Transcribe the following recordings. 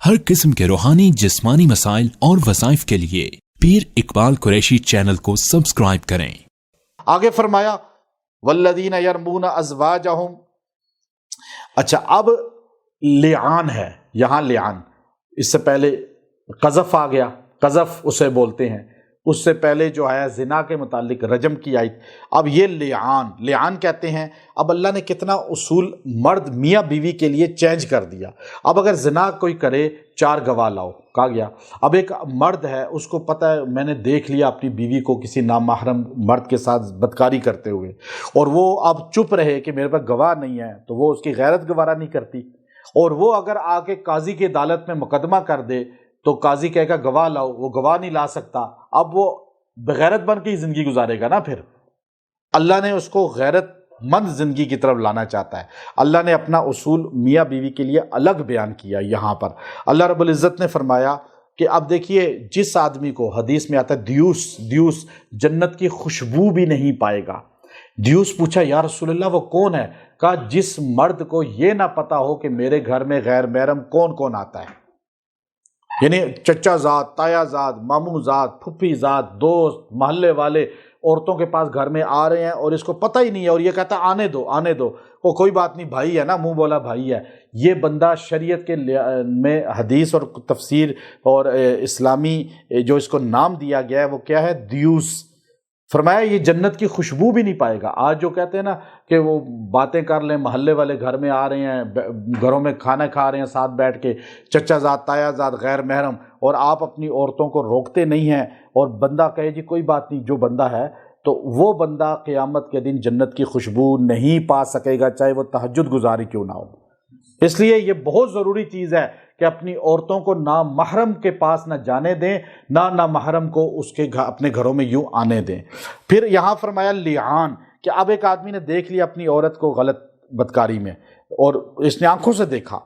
हर किस्म के रूहानी जिस्मानी मसाइल और वज़ाइफ के लिए पीर इकबाल कुरैशी चैनल को सब्सक्राइब करें। आगे फरमाया वल्लदीना यरमूना अज़वाजहुम। अच्छा, अब लिआन है, यहाँ लिआन, इससे पहले क़ज़फ़ आ गया, क़ज़फ़ उसे बोलते हैं, उससे पहले जो है ज़िना के मुतालिक रजम की आई। अब ये लिआन कहते हैं। अब अल्लाह ने कितना उसूल मर्द मियाँ बीवी के लिए चेंज कर दिया। अब अगर ज़िना कोई करे 4 गवाह लाओ, कहा गया। अब एक मर्द है, उसको पता है मैंने देख लिया अपनी बीवी को किसी नामहरम मर्द के साथ बदकारी करते हुए, और वो अब चुप रहे कि मेरे पास गवाह नहीं है, तो वो उसकी गैरत गवारा नहीं करती। और वो अगर आके काजी की अदालत में मुकदमा कर दे तो काजी कहेगा गवाह लाओ, वो गवाह नहीं ला सकता। अब वो बेगैरत बन के ही ज़िंदगी गुजारेगा ना। फिर अल्लाह ने उसको गैरतमंद ज़िंदगी की तरफ लाना चाहता है। अल्लाह ने अपना उसूल मियाँ बीवी के लिए अलग बयान किया। यहाँ पर अल्लाह रब्बुल इज़्ज़त ने फरमाया कि अब देखिए, जिस आदमी को हदीस में आता है द्यूस जन्नत की खुशबू भी नहीं पाएगा। द्यूस पूछा या रसूलल्लाह वो कौन है? कहा जिस मर्द को ये ना पता हो कि मेरे घर में गैर महरम कौन कौन आता है, यानी चचा ज़ात, ताया ज़ात, मामू ज़ात, फुफी ज़ात, दोस्त, मोहल्ले वाले औरतों के पास घर में आ रहे हैं और इसको पता ही नहीं है, और ये कहता आने दो आने दो, वो कोई बात नहीं, भाई है ना, मुंह बोला भाई है। ये बंदा शरीयत के में हदीस और तफसीर और इस्लामी जो इसको नाम दिया गया है वो क्या है? द्यूस। फरमाया ये जन्नत की खुशबू भी नहीं पाएगा। आज जो कहते हैं ना कि वो बातें कर लें, मोहल्ले वाले घर में आ रहे हैं, घरों में खाना खा रहे हैं साथ बैठ के, चचा ज़ात, ताया ज़ात, गैर महरम, और आप अपनी औरतों को रोकते नहीं हैं, और बंदा कहे जी कोई बात नहीं, जो बंदा है, तो वो बंदा क़यामत के दिन जन्नत की खुशबू नहीं पा सकेगा, चाहे वो तहज्जुद गुजारी क्यों ना हो। इसलिए ये बहुत ज़रूरी चीज़ है कि अपनी औरतों को ना महरम के पास ना जाने दें, ना महरम को उसके अपने घरों में यूं आने दें। फिर यहाँ फरमाया लिआन, कि अब एक आदमी ने देख लिया अपनी औरत को गलत बदकारी में, और इसने आंखों से देखा।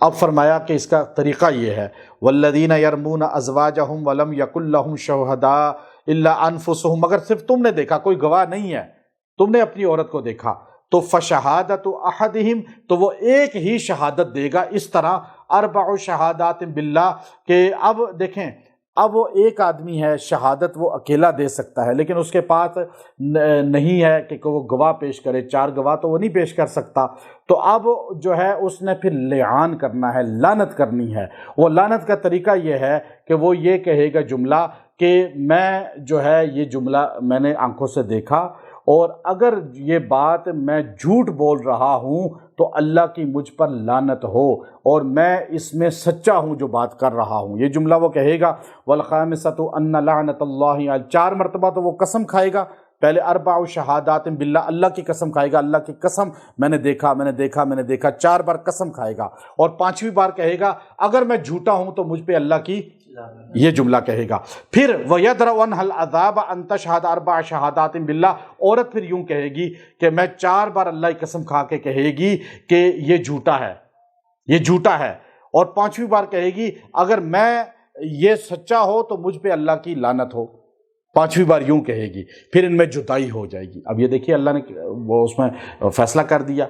अब फरमाया कि इसका तरीक़ा ये है वल्लदीना यरमूना अज़वाजहुम वलम यकुल लहुम शुहदा इल्ला अनफुसुहुम। अगर सिर्फ तुमने देखा, कोई गवाह नहीं है, तुमने अपनी औरत को देखा, तो फ़शहादतु अहदिहिम, तो वो एक ही शहादत देगा। इस तरह अरबअ शहादात बिल्लाह, के अब देखें, अब वो एक आदमी है, शहादत वो अकेला दे सकता है, लेकिन उसके पास नहीं है कि वो गवाह पेश करे, 4 गवाह तो वो नहीं पेश कर सकता। तो अब जो है उसने फिर लिआन करना है, लानत करनी है। वो लानत का तरीका ये है कि वो ये कहेगा जुमला कि मैं जो है ये जुमला मैंने आंखों से देखा, और अगर ये बात मैं झूठ बोल रहा हूँ तो अल्लाह की मुझ पर लानत हो, और मैं इसमें सच्चा हूँ जो बात कर रहा हूँ। ये जुमला वो कहेगा। वल खामिसतु अन्ना लानतल्लाहि, 4 मरतबा तो वो कसम खाएगा। पहले अरबअ शहादात बिल्लाह, अल्लाह की कसम खाएगा, अल्लाह की कसम मैंने देखा मैंने देखा मैंने देखा, 4 बार कसम खाएगा, और 5वीं बार कहेगा अगर मैं झूठा हूँ तो मुझ पे अल्लाह की, ये जुमला कहेगा। फिर वयदरअन हल अज़ाब अन तशहद अरबअ शहादात बिल्लाह, औरत फिर यूं कहेगी कि मैं 4 बार अल्लाह की कसम खा के कहेगी कि ये झूठा है, ये झूठा है, और 5वीं बार कहेगी अगर मैं ये सच्चा हो तो मुझ पे अल्लाह की लानत हो। 5वीं बार यूं कहेगी, फिर इनमें जुदाई हो जाएगी। अब ये देखिए अल्लाह ने वो उसमें फैसला कर दिया।